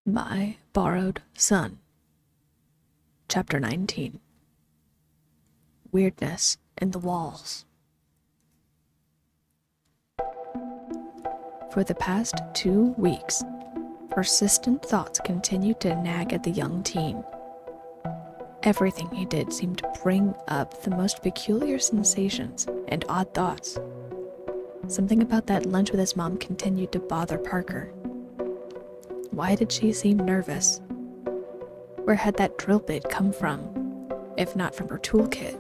My Borrowed Son. Chapter 19. Weirdness in the Walls. For the past 2 weeks, persistent thoughts continued to nag at the young teen. Everything he did seemed to bring up the most peculiar sensations and odd thoughts. Something about that lunch with his mom continued to bother Parker. Why did she seem nervous? Where had that drill bit come from, if not from her toolkit?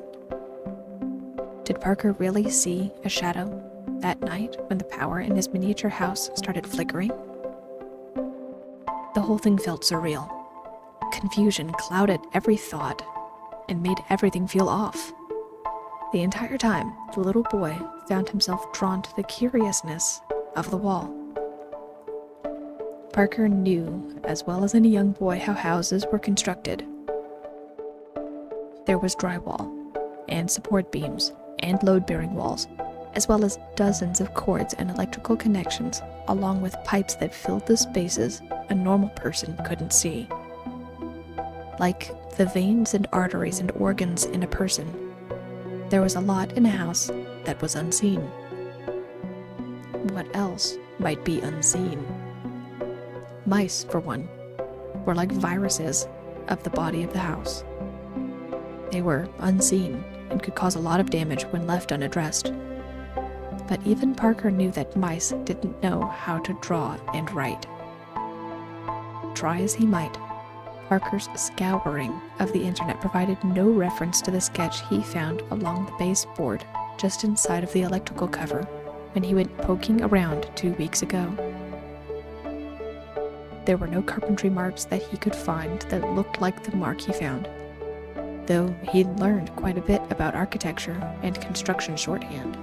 Did Parker really see a shadow that night when the power in his miniature house started flickering? The whole thing felt surreal. Confusion clouded every thought and made everything feel off. The entire time, the little boy found himself drawn to the curiousness of the wall. Parker knew, as well as any young boy, how houses were constructed. There was drywall, and support beams, and load-bearing walls, as well as dozens of cords and electrical connections, along with pipes that filled the spaces a normal person couldn't see. Like the veins and arteries and organs in a person, there was a lot in a house that was unseen. What else might be unseen? Mice, for one, were like viruses of the body of the house. They were unseen and could cause a lot of damage when left unaddressed. But even Parker knew that mice didn't know how to draw and write. Try as he might, Parker's scouring of the internet provided no reference to the sketch he found along the baseboard just inside of the electrical cover when he went poking around 2 weeks ago. There were no carpentry marks that he could find that looked like the mark he found, though he'd learned quite a bit about architecture and construction shorthand.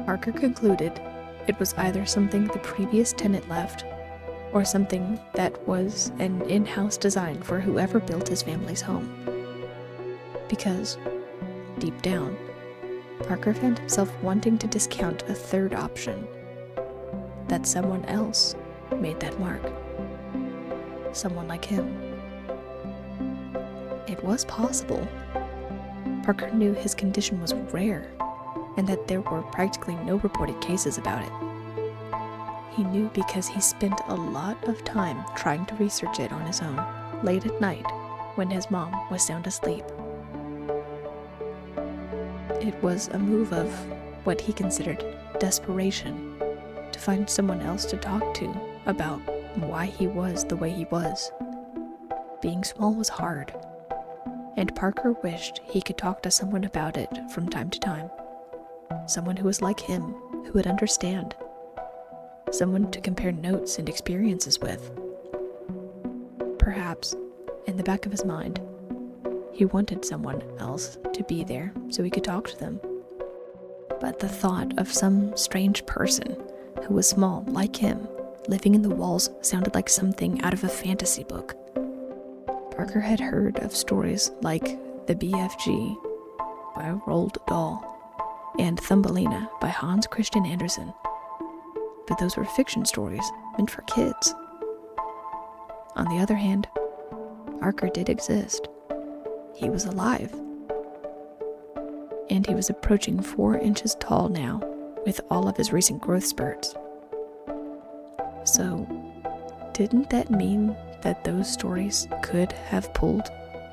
Parker concluded it was either something the previous tenant left, or something that was an in-house design for whoever built his family's home. Because, deep down, Parker found himself wanting to discount a third option. That someone else made that mark. Someone like him. It was possible. Parker knew his condition was rare, and that there were practically no reported cases about it. He knew because he spent a lot of time trying to research it on his own, late at night, when his mom was sound asleep. It was a move of what he considered desperation, to find someone else to talk to about why he was the way he was. Being small was hard, and Parker wished he could talk to someone about it from time to time. Someone who was like him, who would understand. Someone to compare notes and experiences with. Perhaps, in the back of his mind, he wanted someone else to be there so he could talk to them. But the thought of some strange person who was small, like him, living in the walls sounded like something out of a fantasy book. Parker had heard of stories like The BFG by Roald Dahl and Thumbelina by Hans Christian Andersen, but those were fiction stories meant for kids. On the other hand, Parker did exist. He was alive. And he was approaching 4 inches tall now, with all of his recent growth spurts. So, didn't that mean that those stories could have pulled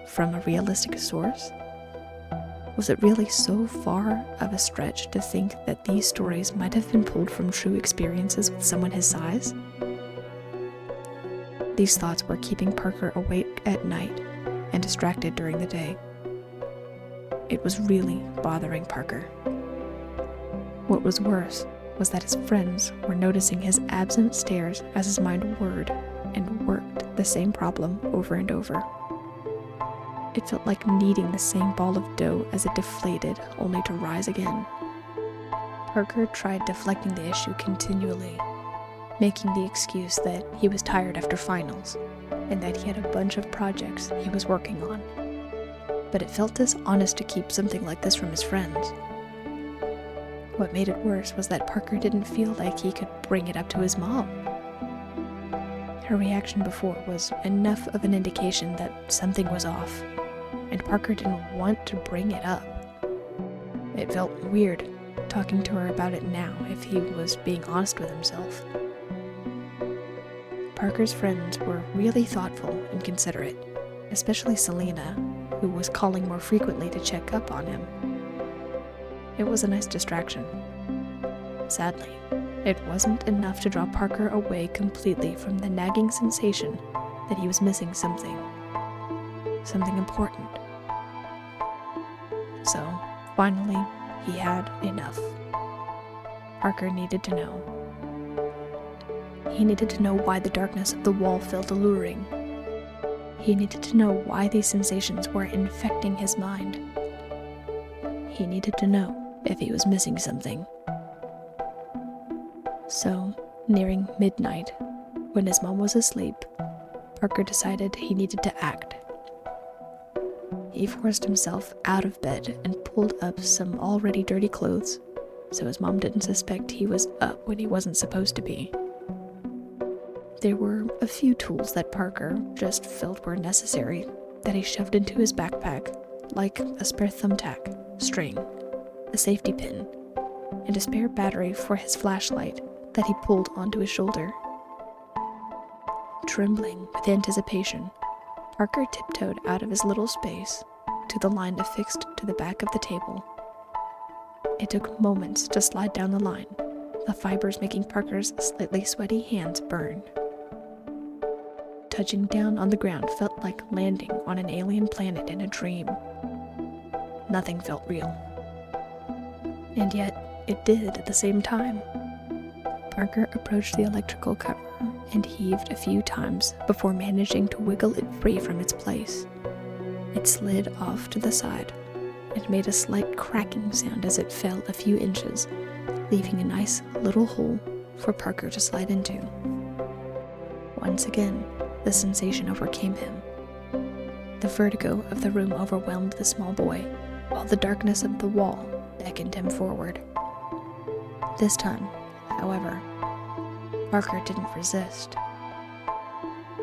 from a realistic source? Was it really so far of a stretch to think that these stories might have been pulled from true experiences with someone his size? These thoughts were keeping Parker awake at night and distracted during the day. It was really bothering Parker. What was worse was that his friends were noticing his absent stares as his mind whirred and worked the same problem over and over. It felt like kneading the same ball of dough as it deflated, only to rise again. Parker tried deflecting the issue continually, making the excuse that he was tired after finals, and that he had a bunch of projects he was working on. But it felt dishonest to keep something like this from his friends. What made it worse was that Parker didn't feel like he could bring it up to his mom. Her reaction before was enough of an indication that something was off, and Parker didn't want to bring it up. It felt weird talking to her about it now if he was being honest with himself. Parker's friends were really thoughtful and considerate, especially Selena, who was calling more frequently to check up on him. It was a nice distraction. Sadly, it wasn't enough to draw Parker away completely from the nagging sensation that he was missing something important. So, finally, he had enough. Parker needed to know. He needed to know why the darkness of the wall felt alluring. He needed to know why these sensations were infecting his mind. He needed to know if he was missing something. So, nearing midnight, when his mom was asleep, Parker decided he needed to act. He forced himself out of bed and pulled up some already dirty clothes, so his mom didn't suspect he was up when he wasn't supposed to be. There were a few tools that Parker just felt were necessary that he shoved into his backpack, like a spare thumbtack, string, a safety pin, and a spare battery for his flashlight that he pulled onto his shoulder. Trembling with anticipation, Parker tiptoed out of his little space to the line affixed to the back of the table. It took moments to slide down the line, the fibers making Parker's slightly sweaty hands burn. Touching down on the ground felt like landing on an alien planet in a dream. Nothing felt real. And yet, it did at the same time. Parker approached the electrical cover and heaved a few times before managing to wiggle it free from its place. It slid off to the side and made a slight cracking sound as it fell a few inches, leaving a nice little hole for Parker to slide into. Once again, the sensation overcame him. The vertigo of the room overwhelmed the small boy, while the darkness of the wall beckoned him forward. This time, however, Parker didn't resist.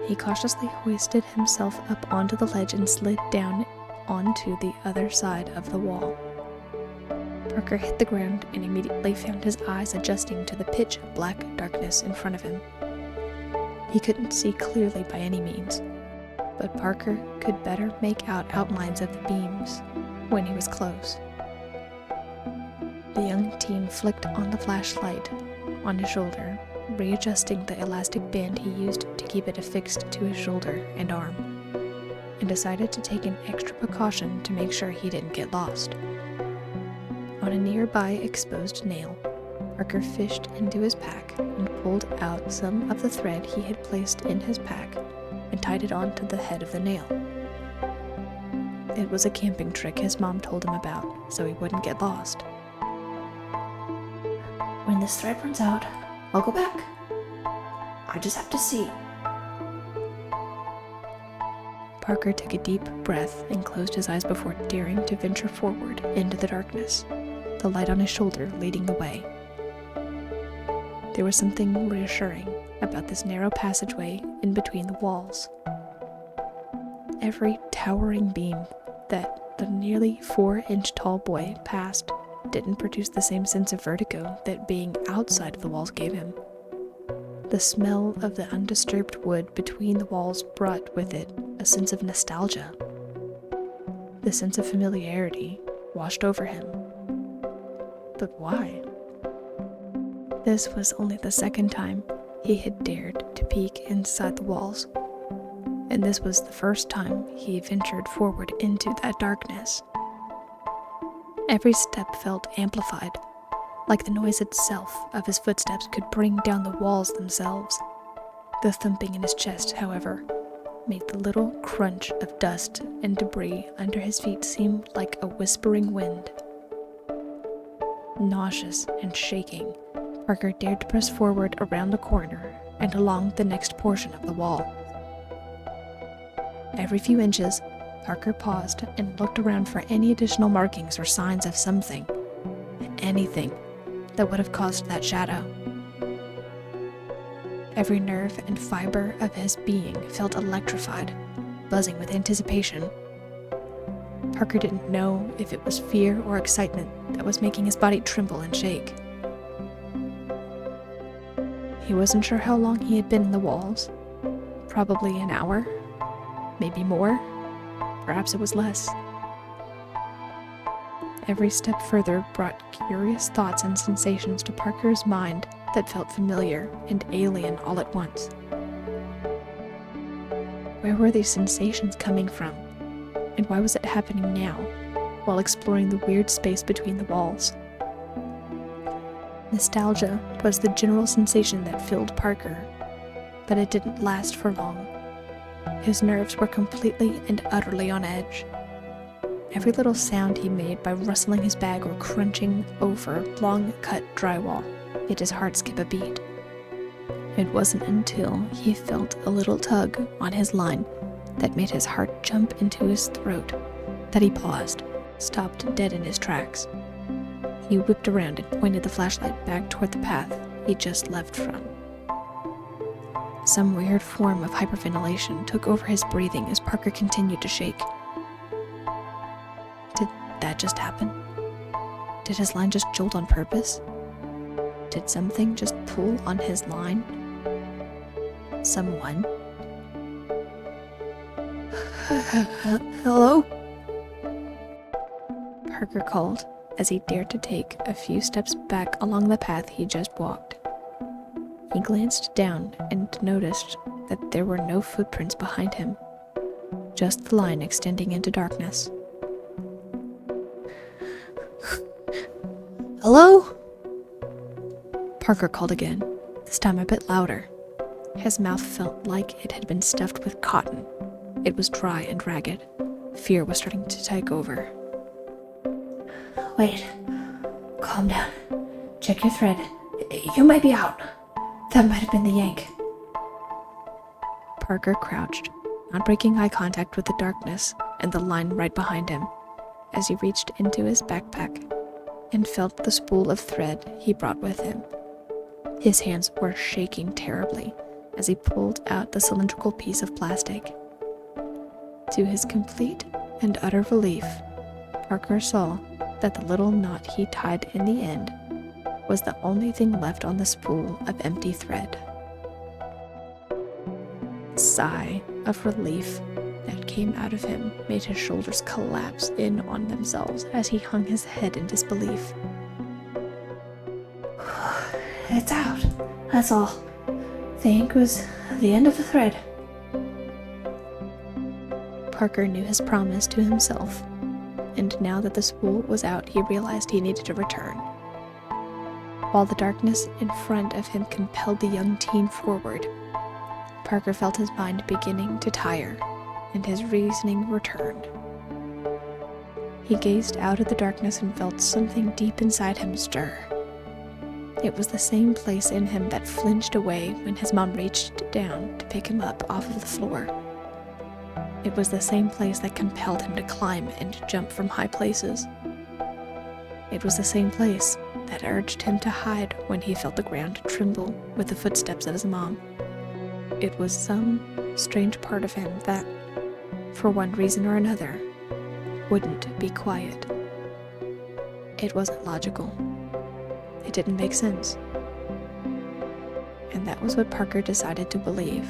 He cautiously hoisted himself up onto the ledge and slid down onto the other side of the wall. Parker hit the ground and immediately found his eyes adjusting to the pitch-black darkness in front of him. He couldn't see clearly by any means, but Parker could better make out outlines of the beams when he was close. The young teen flicked on the flashlight on his shoulder, readjusting the elastic band he used to keep it affixed to his shoulder and arm, and decided to take an extra precaution to make sure he didn't get lost. On a nearby exposed nail, Parker fished into his pack and pulled out some of the thread he had placed in his pack and tied it onto the head of the nail. It was a camping trick his mom told him about, so he wouldn't get lost. When this thread runs out, I'll go back. I just have to see. Parker took a deep breath and closed his eyes before daring to venture forward into the darkness, the light on his shoulder leading the way. There was something reassuring about this narrow passageway in between the walls. Every towering beam that the nearly 4-inch tall boy passed didn't produce the same sense of vertigo that being outside of the walls gave him. The smell of the undisturbed wood between the walls brought with it a sense of nostalgia. The sense of familiarity washed over him. But why? This was only the second time he had dared to peek inside the walls, and this was the first time he ventured forward into that darkness. Every step felt amplified, like the noise itself of his footsteps could bring down the walls themselves. The thumping in his chest, however, made the little crunch of dust and debris under his feet seem like a whispering wind. Nauseous and shaking, Parker dared to press forward around the corner and along the next portion of the wall. Every few inches, Parker paused and looked around for any additional markings or signs of something, anything that would have caused that shadow. Every nerve and fiber of his being felt electrified, buzzing with anticipation. Parker didn't know if it was fear or excitement that was making his body tremble and shake. He wasn't sure how long he had been in the walls. Probably an hour, maybe more, perhaps it was less. Every step further brought curious thoughts and sensations to Parker's mind that felt familiar and alien all at once. Where were these sensations coming from, and why was it happening now, while exploring the weird space between the walls? Nostalgia was the general sensation that filled Parker, but it didn't last for long. His nerves were completely and utterly on edge. Every little sound he made by rustling his bag or crunching over long-cut drywall made his heart skip a beat. It wasn't until he felt a little tug on his line that made his heart jump into his throat that he paused, stopped dead in his tracks. He whipped around and pointed the flashlight back toward the path he just left from. Some weird form of hyperventilation took over his breathing as Parker continued to shake. Did that just happen? Did his line just jolt on purpose? Did something just pull on his line? Someone? Hello? Parker called as he dared to take a few steps back along the path he just walked. He glanced down and noticed that there were no footprints behind him, just the line extending into darkness. Hello? Parker called again, this time a bit louder. His mouth felt like it had been stuffed with cotton. It was dry and ragged. Fear was starting to take over. Wait. Calm down. Check your thread. You might be out. That might have been the yank. Parker crouched, not breaking eye contact with the darkness and the line right behind him, as he reached into his backpack and felt the spool of thread he brought with him. His hands were shaking terribly as he pulled out the cylindrical piece of plastic. To his complete and utter relief, Parker saw that the little knot he tied in the end was the only thing left on the spool of empty thread. A sigh of relief that came out of him made his shoulders collapse in on themselves as he hung his head in disbelief. It's out. That's all. The ink was the end of the thread. Parker knew his promise to himself, and now that the spool was out, he realized he needed to return. While the darkness in front of him compelled the young teen forward, Parker felt his mind beginning to tire, and his reasoning returned. He gazed out at the darkness and felt something deep inside him stir. It was the same place in him that flinched away when his mom reached down to pick him up off of the floor. It was the same place that compelled him to climb and jump from high places. It was the same place that urged him to hide when he felt the ground tremble with the footsteps of his mom. It was some strange part of him that, for one reason or another, wouldn't be quiet. It wasn't logical. It didn't make sense. And that was what Parker decided to believe.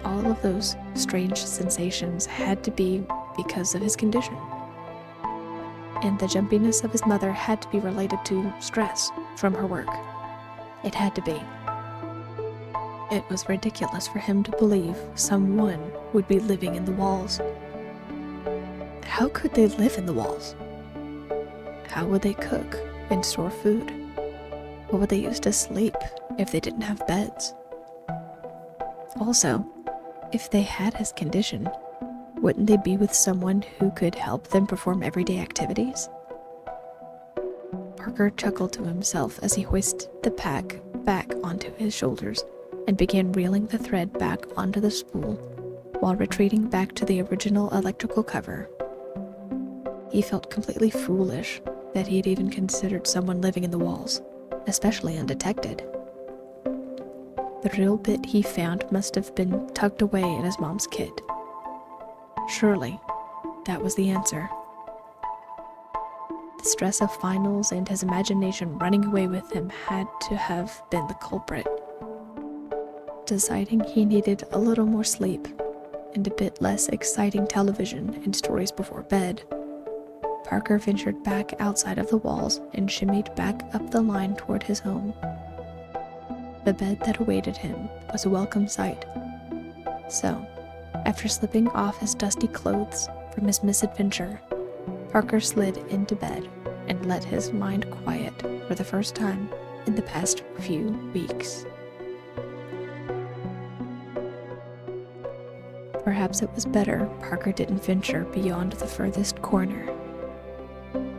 All of those strange sensations had to be because of his condition. And the jumpiness of his mother had to be related to stress from her work. It had to be. It was ridiculous for him to believe someone would be living in the walls. How could they live in the walls? How would they cook and store food? What would they use to sleep if they didn't have beds? Also, if they had his condition, wouldn't they be with someone who could help them perform everyday activities? Parker chuckled to himself as he hoisted the pack back onto his shoulders and began reeling the thread back onto the spool while retreating back to the original electrical cover. He felt completely foolish that he had even considered someone living in the walls, especially undetected. The drill bit he found must have been tucked away in his mom's kit. Surely, that was the answer. The stress of finals and his imagination running away with him had to have been the culprit. Deciding he needed a little more sleep and a bit less exciting television and stories before bed, Parker ventured back outside of the walls and shimmied back up the line toward his home. The bed that awaited him was a welcome sight. So, after slipping off his dusty clothes from his misadventure, Parker slid into bed and let his mind quiet for the first time in the past few weeks. Perhaps it was better Parker didn't venture beyond the furthest corner.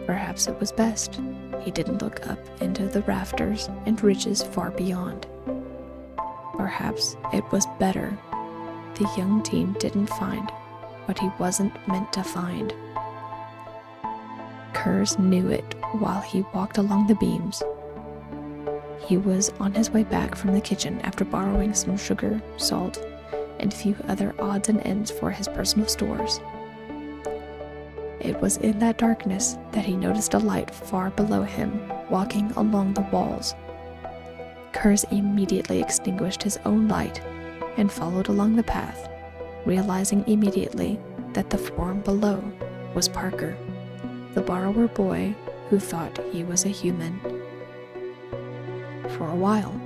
Perhaps it was best he didn't look up into the rafters and ridges far beyond. Perhaps it was better the young teen didn't find what he wasn't meant to find. Kurz knew it while he walked along the beams. He was on his way back from the kitchen after borrowing some sugar, salt, and a few other odds and ends for his personal stores. It was in that darkness that he noticed a light far below him, walking along the walls. Kurz immediately extinguished his own light and followed along the path, realizing immediately that the form below was Parker, the borrower boy who thought he was a human. For a while,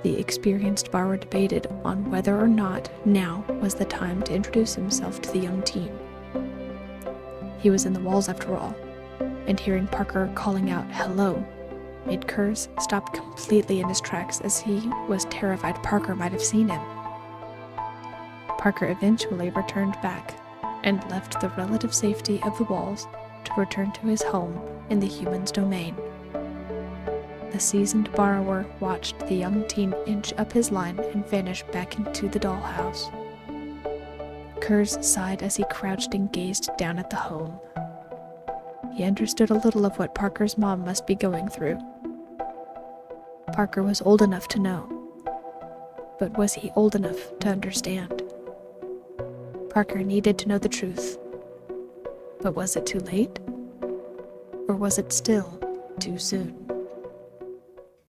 the experienced borrower debated on whether or not now was the time to introduce himself to the young teen. He was in the walls after all, and hearing Parker calling out "hello" made Kurz stop completely in his tracks as he was terrified Parker might have seen him. Parker eventually returned back and left the relative safety of the walls to return to his home in the human's domain. The seasoned borrower watched the young teen inch up his line and vanish back into the dollhouse. Kurz sighed as he crouched and gazed down at the home. He understood a little of what Parker's mom must be going through. Parker was old enough to know, but was he old enough to understand? Parker needed to know the truth, but was it too late? Or was it still too soon?